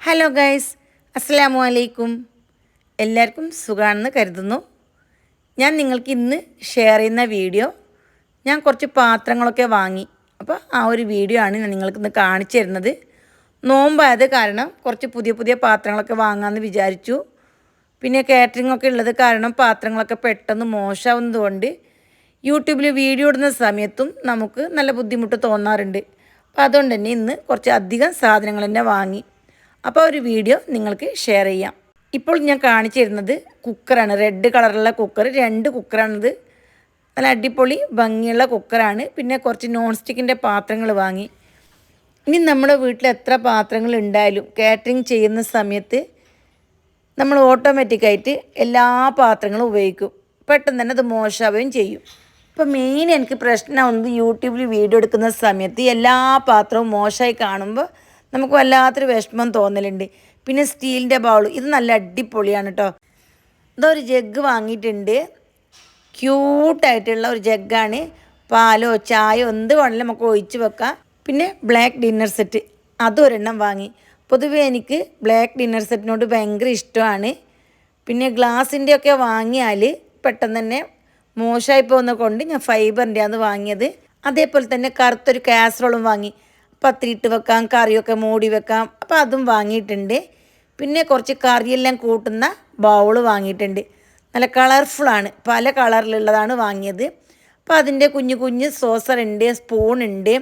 Hello guys, അസ്സലാമു അലൈക്കും. എല്ലാവർക്കും സുഖമാണെന്ന് കരുതുന്നു. ഞാൻ നിങ്ങൾക്ക് ഇന്ന് ഷെയർ ചെയ്യുന്ന വീഡിയോ, ഞാൻ കുറച്ച് പാത്രങ്ങളൊക്കെ വാങ്ങി. അപ്പോൾ ആ ഒരു വീഡിയോ ആണ് ഞാൻ നിങ്ങൾക്കിന്ന് കാണിച്ചു തരുന്നത്. നോമ്പായത് കാരണം കുറച്ച് പുതിയ പുതിയ പാത്രങ്ങളൊക്കെ വാങ്ങാമെന്ന് വിചാരിച്ചു. പിന്നെ കാറ്ററിംഗ് ഒക്കെ ഉള്ളത് കാരണം പാത്രങ്ങളൊക്കെ പെട്ടെന്ന് മോശമാവുന്നതുകൊണ്ട് യൂട്യൂബിൽ വീഡിയോ ഇടുന്ന സമയത്തും നമുക്ക് നല്ല ബുദ്ധിമുട്ട് തോന്നാറുണ്ട്. അപ്പോൾ അതുകൊണ്ട് തന്നെ ഇന്ന് കുറച്ച് അധികം സാധനങ്ങൾ തന്നെ വാങ്ങി. അപ്പോൾ ഒരു വീഡിയോ നിങ്ങൾക്ക് ഷെയർ ചെയ്യാം. ഇപ്പോൾ ഞാൻ കാണിച്ചു തരുന്നത് കുക്കറാണ്. റെഡ് കളറുള്ള കുക്കർ, 2 കുക്കറാണിത്. നല്ല അടിപൊളി ഭംഗിയുള്ള കുക്കറാണ്. പിന്നെ കുറച്ച് നോൺ സ്റ്റിക്കിൻ്റെ പാത്രങ്ങൾ വാങ്ങി. ഇനി നമ്മുടെ വീട്ടിൽ എത്ര പാത്രങ്ങൾ ഉണ്ടായാലും കാറ്ററിംഗ് ചെയ്യുന്ന സമയത്ത് നമ്മൾ ഓട്ടോമാറ്റിക്കായിട്ട് എല്ലാ പാത്രങ്ങളും ഉപയോഗിക്കും. പെട്ടെന്ന് തന്നെ അത് മോശമാവുകയും ചെയ്യും. ഇപ്പോൾ മെയിൻ എനിക്ക് പ്രശ്നമുണ്ട്, യൂട്യൂബിൽ വീഡിയോ എടുക്കുന്ന സമയത്ത് എല്ലാ പാത്രവും മോശമായി കാണുമ്പോൾ നമുക്ക് വല്ലാത്തൊരു വിഷമം തോന്നലുണ്ട്. പിന്നെ സ്റ്റീലിൻ്റെ ബൗൾ, ഇത് നല്ല അടിപൊളിയാണ് കേട്ടോ. ഇതൊരു ജഗ്ഗ് വാങ്ങിയിട്ടുണ്ട്. ക്യൂട്ടായിട്ടുള്ള ഒരു ജഗ്ഗാണ്. പാലോ ചായയോ എന്ത് വേണമെങ്കിലും നമുക്ക് ഒഴിച്ച് വെക്കാം. പിന്നെ ബ്ലാക്ക് ഡിന്നർ സെറ്റ്, അതൊരെണ്ണം വാങ്ങി. പൊതുവേ എനിക്ക് ബ്ലാക്ക് ഡിന്നർ സെറ്റിനോട് ഭയങ്കര ഇഷ്ടമാണ്. പിന്നെ ഗ്ലാസിൻ്റെ ഒക്കെ വാങ്ങിയാൽ പെട്ടെന്ന് തന്നെ മോശമായി പോകുന്നത് കൊണ്ട് ഞാൻ ഫൈബറിൻ്റെ ആണ് വാങ്ങിയത്. അതേപോലെ തന്നെ കറുത്തൊരു കാസറോളും വാങ്ങി. പത്തിരിട്ട് വെക്കാം, കറിയൊക്കെ മൂടി വെക്കാം. അപ്പോൾ അതും വാങ്ങിയിട്ടുണ്ട്. പിന്നെ കുറച്ച് കറിയെല്ലാം കൂട്ടുന്ന ബൗൾ വാങ്ങിയിട്ടുണ്ട്. നല്ല കളർഫുള്ളാണ്, പല കളറിലുള്ളതാണ് വാങ്ങിയത്. അപ്പോൾ അതിൻ്റെ കുഞ്ഞു കുഞ്ഞ് സോസറുണ്ട്, സ്പൂണുണ്ട്.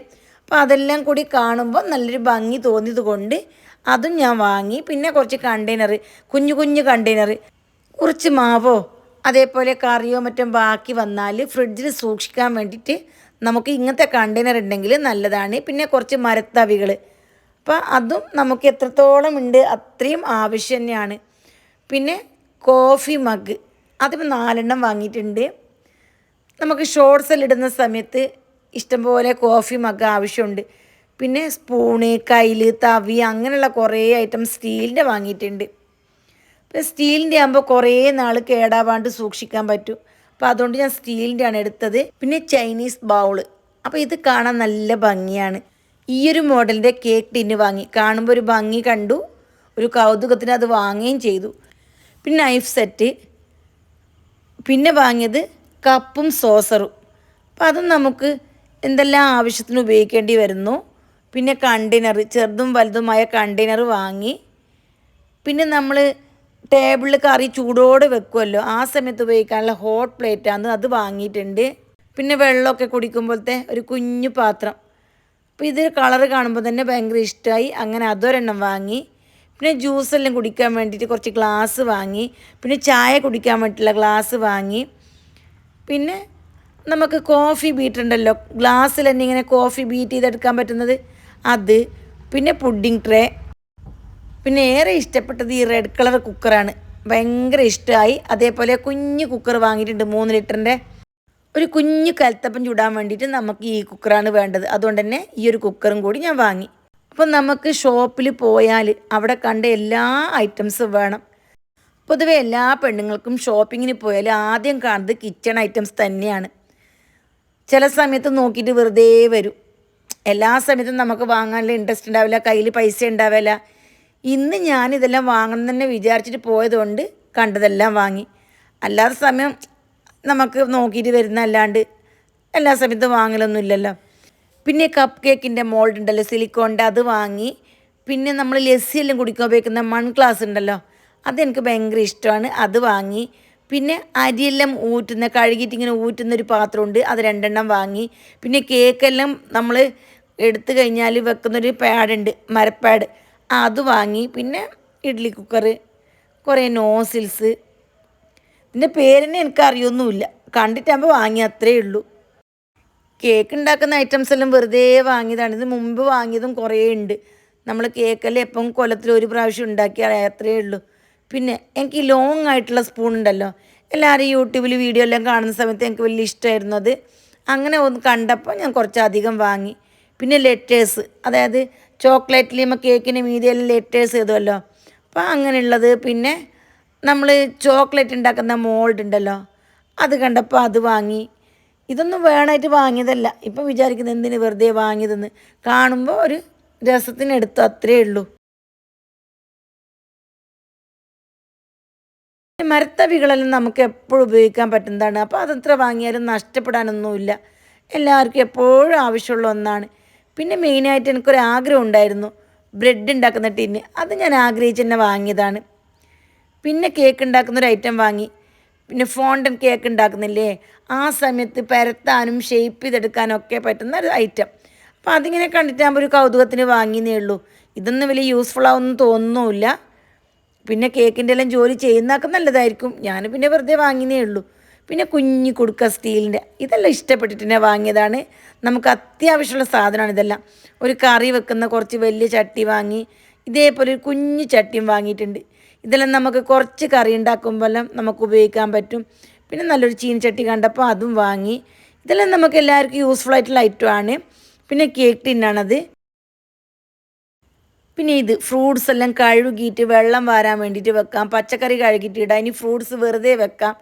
അപ്പോൾ അതെല്ലാം കൂടി കാണുമ്പോൾ നല്ലൊരു ഭംഗി തോന്നിയത് കൊണ്ട് അതും ഞാൻ വാങ്ങി. പിന്നെ കുറച്ച് കണ്ടെയ്നർ, കുഞ്ഞു കുഞ്ഞു കണ്ടെയ്നർ, കുറച്ച് മാവോ അതേപോലെ കറിയോ മറ്റും ബാക്കി വന്നാൽ ഫ്രിഡ്ജിൽ സൂക്ഷിക്കാൻ വേണ്ടിയിട്ട് നമുക്ക് ഇങ്ങനത്തെ കണ്ടെയ്നർ ഉണ്ടെങ്കിൽ നല്ലതാണ്. പിന്നെ കുറച്ച് മരത്തവികൾ, അപ്പോൾ അതും നമുക്ക് എത്രത്തോളം ഉണ്ട് അത്രയും ആവശ്യം തന്നെയാണ്. പിന്നെ കോഫി മഗ്, അതിപ്പോൾ 4 എണ്ണം വാങ്ങിയിട്ടുണ്ട്. നമുക്ക് ഷോർട്ട്സ് ഇടുന്ന സമയത്ത് ഇഷ്ടംപോലെ കോഫി മഗ് ആവശ്യമുണ്ട്. പിന്നെ സ്പൂണ്, കയ്യിൽ, തവി, അങ്ങനെയുള്ള കുറേ ഐറ്റം സ്റ്റീലിൻ്റെ വാങ്ങിയിട്ടുണ്ട്. ഇപ്പോൾ സ്റ്റീലിൻ്റെ ആകുമ്പോൾ കുറേ നാൾ കേടാവാണ്ട് സൂക്ഷിക്കാൻ പറ്റും. അപ്പോൾ അതുകൊണ്ട് ഞാൻ സ്റ്റീലിൻ്റെ ആണ് എടുത്തത്. പിന്നെ ചൈനീസ് ബൗള്, അപ്പോൾ ഇത് കാണാൻ നല്ല ഭംഗിയാണ്. ഈ ഒരു മോഡലിൻ്റെ കേക്ക് ടിന്ന് വാങ്ങി. കാണുമ്പോൾ ഒരു ഭംഗി കണ്ടു, ഒരു കൗതുകത്തിന് അത് വാങ്ങുകയും ചെയ്തു. പിന്നെ നൈഫ് സെറ്റ്, പിന്നെ വാങ്ങിയത് കപ്പും സോസറും. അപ്പോൾ അതും നമുക്ക് എന്തെല്ലാം ആവശ്യത്തിന് ഉപയോഗിക്കേണ്ടി വരുന്നു. പിന്നെ കണ്ടെയ്നർ, ചെറുതും വലുതുമായ കണ്ടെയ്നർ വാങ്ങി. പിന്നെ നമ്മൾ ടേബിളിൽ കറി ചൂടോടെ വെക്കുമല്ലോ, ആ സമയത്ത് ഉപയോഗിക്കാനുള്ള ഹോട്ട് പ്ലേറ്റാണ്, അത് വാങ്ങിയിട്ടുണ്ട്. പിന്നെ വെള്ളമൊക്കെ കുടിക്കുമ്പോഴത്തെ ഒരു കുഞ്ഞു പാത്രം. അപ്പോൾ ഇത് കളറ് കാണുമ്പോൾ തന്നെ ഭയങ്കര ഇഷ്ടമായി, അങ്ങനെ അതൊരെണ്ണം വാങ്ങി. പിന്നെ ജ്യൂസെല്ലാം കുടിക്കാൻ വേണ്ടിയിട്ട് കുറച്ച് ഗ്ലാസ് വാങ്ങി. പിന്നെ ചായ കുടിക്കാൻ വേണ്ടിയിട്ടുള്ള ഗ്ലാസ് വാങ്ങി. പിന്നെ നമുക്ക് കോഫി ബീറ്റർ ഉണ്ടല്ലോ, ഗ്ലാസ്സിൽ തന്നെ ഇങ്ങനെ കോഫി ബീറ്റ് ചെയ്തെടുക്കാൻ പറ്റുന്നത്, അത്. പിന്നെ പുഡിംഗ് ട്രേ. പിന്നെ ഏറെ ഇഷ്ടപ്പെട്ടത് ഈ റെഡ് കളർ കുക്കറാണ്, ഭയങ്കര ഇഷ്ടമായി. അതേപോലെ കുഞ്ഞു കുക്കർ വാങ്ങിയിട്ടുണ്ട്, 3 ലിറ്ററിൻ്റെ. ഒരു കുഞ്ഞു കലത്തപ്പം ചൂടാൻ വേണ്ടിയിട്ട് നമുക്ക് ഈ കുക്കറാണ് വേണ്ടത്. അതുകൊണ്ട് തന്നെ ഈ ഒരു കുക്കറും കൂടി ഞാൻ വാങ്ങി. അപ്പം നമുക്ക് ഷോപ്പിൽ പോയാൽ അവിടെ കണ്ട എല്ലാ ഐറ്റംസും വേണം. പൊതുവെ എല്ലാ പെണ്ണുങ്ങൾക്കും ഷോപ്പിങ്ങിന് പോയാൽ ആദ്യം കാണുന്നത് കിച്ചൺ ഐറ്റംസ് തന്നെയാണ്. ചില സമയത്ത് നോക്കിയിട്ട് വെറുതെ വരും. എല്ലാ സമയത്തും നമുക്ക് വാങ്ങാനുള്ള ഇൻട്രസ്റ്റ് ഉണ്ടാവില്ല, കയ്യിൽ പൈസ ഉണ്ടാവില്ല. ഇന്ന് ഞാനിതെല്ലാം വാങ്ങണം തന്നെ വിചാരിച്ചിട്ട് പോയതുകൊണ്ട് കണ്ടതെല്ലാം വാങ്ങി. അല്ലാത്ത സമയം നമുക്ക് നോക്കിയിട്ട് വരുന്ന അല്ലാണ്ട് എല്ലാ സമയത്തും വാങ്ങലൊന്നും ഇല്ലല്ലോ. പിന്നെ കപ്പ് കേക്കിൻ്റെ മോൾഡ് ഉണ്ടല്ലോ, സിലിക്കോണിൻ്റെ, അത് വാങ്ങി. പിന്നെ നമ്മൾ ലസ്സിയെല്ലാം കുടിക്കാൻ ഉപയോഗിക്കുന്ന ഗ്ലാസ് ഉണ്ടല്ലോ, അതെനിക്ക് ഭയങ്കര ഇഷ്ടമാണ്, അത് വാങ്ങി. പിന്നെ അരിയെല്ലാം ഊറ്റുന്ന, കഴുകിയിട്ട് ഇങ്ങനെ ഊറ്റുന്നൊരു പാത്രമുണ്ട്, അത് 2 എണ്ണം വാങ്ങി. പിന്നെ കേക്കെല്ലാം നമ്മൾ എടുത്തു കഴിഞ്ഞാൽ വെക്കുന്നൊരു പാഡുണ്ട്, മരപ്പാഡ്, അത് വാങ്ങി. പിന്നെ ഇഡ്ഡലി കുക്കർ, കുറേ നോസിൽസ്, ഇതിൻ്റെ പേരിനെ എനിക്ക് അറിയൊന്നുമില്ല, കണ്ടിട്ടാകുമ്പോൾ വാങ്ങി, അത്രയേ ഉള്ളൂ. കേക്ക് ഉണ്ടാക്കുന്ന ഐറ്റംസ് എല്ലാം വെറുതെ വാങ്ങിയതാണ്. ഇത് മുമ്പ് വാങ്ങിയതും കുറേ ഉണ്ട്. നമ്മൾ കേക്കെല്ലാം എപ്പം കൊല്ലത്തിൽ ഒരു പ്രാവശ്യം ഉണ്ടാക്കിയാൽ അത്രയേ ഉള്ളൂ. പിന്നെ എനിക്ക് ലോങ് ആയിട്ടുള്ള സ്പൂൺ ഉണ്ടല്ലോ, എല്ലാവരും യൂട്യൂബിൽ വീഡിയോ എല്ലാം കാണുന്ന സമയത്ത് എനിക്ക് വലിയ ഇഷ്ടമായിരുന്നു അത്. അങ്ങനെ ഒന്ന് കണ്ടപ്പോൾ ഞാൻ കുറച്ചധികം വാങ്ങി. പിന്നെ ലെറ്റേഴ്സ്, അതായത് ചോക്ലേറ്റിൽ കേക്കിന് മീതിയെല്ലാം ലെറ്റേഴ്സ് ചെയ്തുമല്ലോ, അപ്പോൾ അങ്ങനെയുള്ളത്. പിന്നെ നമ്മൾ ചോക്ലേറ്റ് ഉണ്ടാക്കുന്ന മോൾഡ് ഉണ്ടല്ലോ, അത് കണ്ടപ്പോൾ അത് വാങ്ങി. ഇതൊന്നും വേണമായിട്ട് വാങ്ങിയതല്ല, ഇപ്പം വിചാരിക്കുന്നത് എന്തിന് വെറുതെ വാങ്ങിയതെന്ന്. കാണുമ്പോൾ ഒരു രസത്തിനെടുത്തു, അത്രയേ ഉള്ളൂ. മരത്തവികളെല്ലാം നമുക്ക് എപ്പോഴും ഉപയോഗിക്കാൻ പറ്റുന്നതാണ്. അപ്പോൾ അതെത്ര വാങ്ങിയാലും നഷ്ടപ്പെടാനൊന്നുമില്ല. എല്ലാവർക്കും എപ്പോഴും ആവശ്യമുള്ള ഒന്നാണ്. പിന്നെ മെയിനായിട്ട് എനിക്കൊരാഗ്രഹം ഉണ്ടായിരുന്നു, ബ്രെഡ് ഉണ്ടാക്കുന്ന ടിന്ന്. അത് ഞാൻ ആഗ്രഹിച്ച് തന്നെ വാങ്ങിയതാണ്. പിന്നെ കേക്ക് ഉണ്ടാക്കുന്നൊരു ഐറ്റം വാങ്ങി. പിന്നെ ഫോണ്ടൻ കേക്ക് ഉണ്ടാക്കുന്നില്ലേ, ആ സമയത്ത് പരത്താനും ഷേപ്പ് ചെയ്തെടുക്കാനും ഒക്കെ പറ്റുന്ന ഒരു ഐറ്റം. അപ്പോൾ അതിങ്ങനെ കണ്ടിട്ടാകുമ്പോൾ ഒരു കൗതുകത്തിന് വാങ്ങിയതേ ഉള്ളൂ. ഇതൊന്നും വലിയ യൂസ്ഫുൾ ആവുമെന്ന് തോന്നുന്നുമില്ല. പിന്നെ കേക്കിൻ്റെ എല്ലാം ജോലി ചെയ്യുന്നതൊക്കെ നല്ലതായിരിക്കും. ഞാൻ പിന്നെ വെറുതെ വാങ്ങിയതേ ഉള്ളൂ. പിന്നെ കുഞ്ഞു കുടുക്ക സ്റ്റീലിൻ്റെ, ഇതെല്ലാം ഇഷ്ടപ്പെട്ടിട്ട് തന്നെ വാങ്ങിയതാണ്. നമുക്ക് അത്യാവശ്യമുള്ള സാധനമാണ് ഇതെല്ലാം. ഒരു കറി വെക്കുന്ന കുറച്ച് വലിയ ചട്ടി വാങ്ങി, ഇതേപോലെ ഒരു കുഞ്ഞു ചട്ടിയും വാങ്ങിയിട്ടുണ്ട്. ഇതെല്ലാം നമുക്ക് കുറച്ച് കറി ഉണ്ടാക്കുമ്പോഴെല്ലാം നമുക്ക് ഉപയോഗിക്കാൻ പറ്റും. പിന്നെ നല്ലൊരു ചീനിച്ചട്ടി കണ്ടപ്പോൾ അതും വാങ്ങി. ഇതെല്ലാം നമുക്ക് എല്ലാവർക്കും യൂസ്ഫുൾ ആയിട്ടുള്ള ഐറ്റമാണ്. പിന്നെ കേക്ക് ടിന്നാണത്. പിന്നെ ഇത് ഫ്രൂട്ട്സ് എല്ലാം കഴുകിയിട്ട് വെള്ളം വാരാൻ വേണ്ടിയിട്ട് വെക്കാം. പച്ചക്കറി കഴുകിയിട്ട് ഇടാം. ഇനി ഫ്രൂട്ട്സ് വെറുതെ വെക്കാം.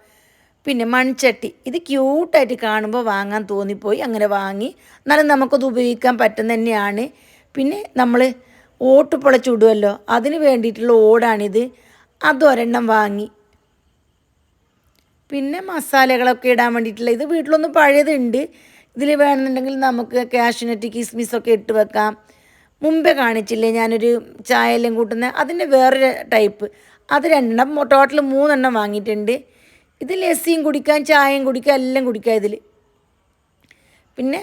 പിന്നെ മൺചട്ടി, ഇത് ക്യൂട്ടായിട്ട് കാണുമ്പോൾ വാങ്ങാൻ തോന്നിപ്പോയി, അങ്ങനെ വാങ്ങി. എന്നാലും നമുക്കത് ഉപയോഗിക്കാൻ പറ്റുന്ന തന്നെയാണ്. പിന്നെ നമ്മൾ ഓട്ടുപുള ചുടുമല്ലോ, അതിന് വേണ്ടിയിട്ടുള്ള ഓടാണിത്. അതൊരെണ്ണം വാങ്ങി. പിന്നെ മസാലകളൊക്കെ ഇടാൻ വേണ്ടിയിട്ടുള്ള, ഇത് വീട്ടിലൊന്നും പഴയതുണ്ട്. ഇതിൽ വേണമെന്നുണ്ടെങ്കിൽ നമുക്ക് കാഷ്യൂനട്ട് കിസ്മിസൊക്കെ ഇട്ട് വെക്കാം. മുമ്പേ കാണിച്ചില്ലേ ഞാനൊരു ചായ എല്ലാം കൂട്ടുന്ന, അതിൻ്റെ വേറൊരു ടൈപ്പ്. അത് രണ്ടെണ്ണം, ടോട്ടൽ 3 വാങ്ങിയിട്ടുണ്ട്. ഇത് ലസ്സിയും കുടിക്കാം, ചായയും കുടിക്കാം, എല്ലാം കുടിക്കാം ഇതിൽ. പിന്നെ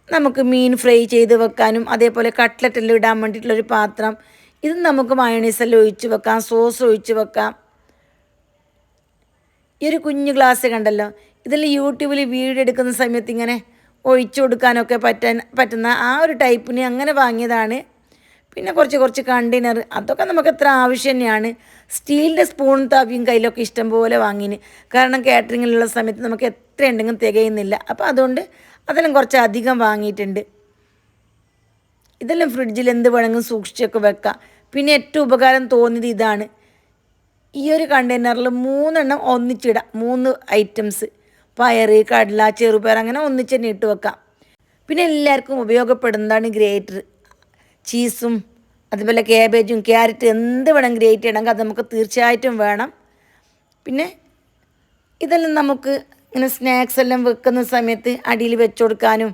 നമുക്ക് മീൻ ഫ്രൈ ചെയ്ത് വെക്കാനും അതേപോലെ കട്ട്ലറ്റെല്ലാം ഇടാൻ വേണ്ടിയിട്ടുള്ളൊരു പാത്രം. ഇത് നമുക്ക് മയോണൈസെല്ലാം ഒഴിച്ച് വെക്കാം, സോസ് ഒഴിച്ച് വെക്കാം. ഈ ഒരു കുഞ്ഞു ഗ്ലാസ് കണ്ടല്ലോ, ഇതെല്ലാം യൂട്യൂബിൽ വീഡിയോ എടുക്കുന്ന സമയത്ത് ഇങ്ങനെ ഒഴിച്ചു കൊടുക്കാനൊക്കെ പറ്റുന്ന ആ ഒരു ടൈപ്പിന് അങ്ങനെ വാങ്ങിയതാണ്. പിന്നെ കുറച്ച് കണ്ടെയ്നർ, അതൊക്കെ നമുക്ക് എത്ര ആവശ്യം തന്നെയാണ്. സ്റ്റീലിൻ്റെ സ്പൂൺ തവിയും കയ്യിലൊക്കെ ഇഷ്ടം പോലെ വാങ്ങിന്. കാരണം കാറ്ററിങ്ങിലുള്ള സമയത്ത് നമുക്ക് എത്ര ഉണ്ടെങ്കിലും തികയുന്നില്ല. അപ്പോൾ അതുകൊണ്ട് അതെല്ലാം കുറച്ച് അധികം വാങ്ങിയിട്ടുണ്ട്. ഇതെല്ലാം ഫ്രിഡ്ജിൽ എന്ത് വേണമെങ്കിലും സൂക്ഷിച്ചൊക്കെ വെക്കാം. പിന്നെ ഏറ്റവും ഉപകാരം തോന്നിയത് ഇതാണ്. ഈ ഒരു കണ്ടെയ്നറിൽ 3 ഒന്നിച്ചിടാം. 3 ഐറ്റംസ്, പയർ, കടല, ചെറുപയർ, അങ്ങനെ ഒന്നിച്ച് തന്നെ ഇട്ട് വെക്കാം. പിന്നെ എല്ലാവർക്കും ഉപയോഗപ്പെടുന്നതാണ് ഗ്രേറ്റർ. ചീസും അതുപോലെ കാബേജും ക്യാരറ്റ് എന്ത് വേണം ഗ്രേറ്റ് ചെയ്യണമെങ്കിൽ അത് നമുക്ക് തീർച്ചയായിട്ടും വേണം. പിന്നെ ഇതെല്ലാം നമുക്ക് ഇങ്ങനെ സ്നാക്സ് എല്ലാം വെക്കുന്ന സമയത്ത് അടിയിൽ വെച്ച് കൊടുക്കാനും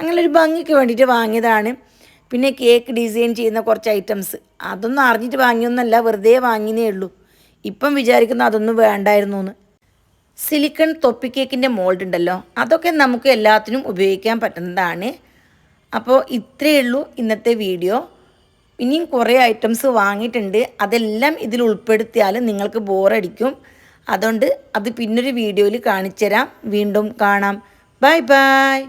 അങ്ങനെ ഒരു ഭംഗിക്ക് വേണ്ടിയിട്ട് വാങ്ങിയതാണ്. പിന്നെ കേക്ക് ഡിസൈൻ ചെയ്യുന്ന കുറച്ച് ഐറ്റംസ്, അതൊന്നും അറിഞ്ഞിട്ട് വാങ്ങിയൊന്നല്ല, വെറുതെ വാങ്ങിയേ ഉള്ളൂ. ഇപ്പം വിചാരിക്കുന്ന അതൊന്നും വേണ്ടായിരുന്നു എന്ന്. സിലിക്കൺ തൊപ്പി കേക്കിൻ്റെ മോൾഡ് ഉണ്ടല്ലോ, അതൊക്കെ നമുക്ക് എല്ലാത്തിനും ഉപയോഗിക്കാൻ പറ്റുന്നതാണ്. അപ്പോൾ ഇത്രയേ ഉള്ളൂ ഇന്നത്തെ വീഡിയോ. ഇനിയും കുറേ ഐറ്റംസ് വാങ്ങിയിട്ടുണ്ട്. അതെല്ലാം ഇതിൽ ഉൾപ്പെടുത്തിയാൽ നിങ്ങൾക്ക് ബോറടിക്കും. അതുകൊണ്ട് അത് പിന്നൊരു വീഡിയോയിൽ കാണിച്ചു തരാം. വീണ്ടും കാണാം. Bye bye.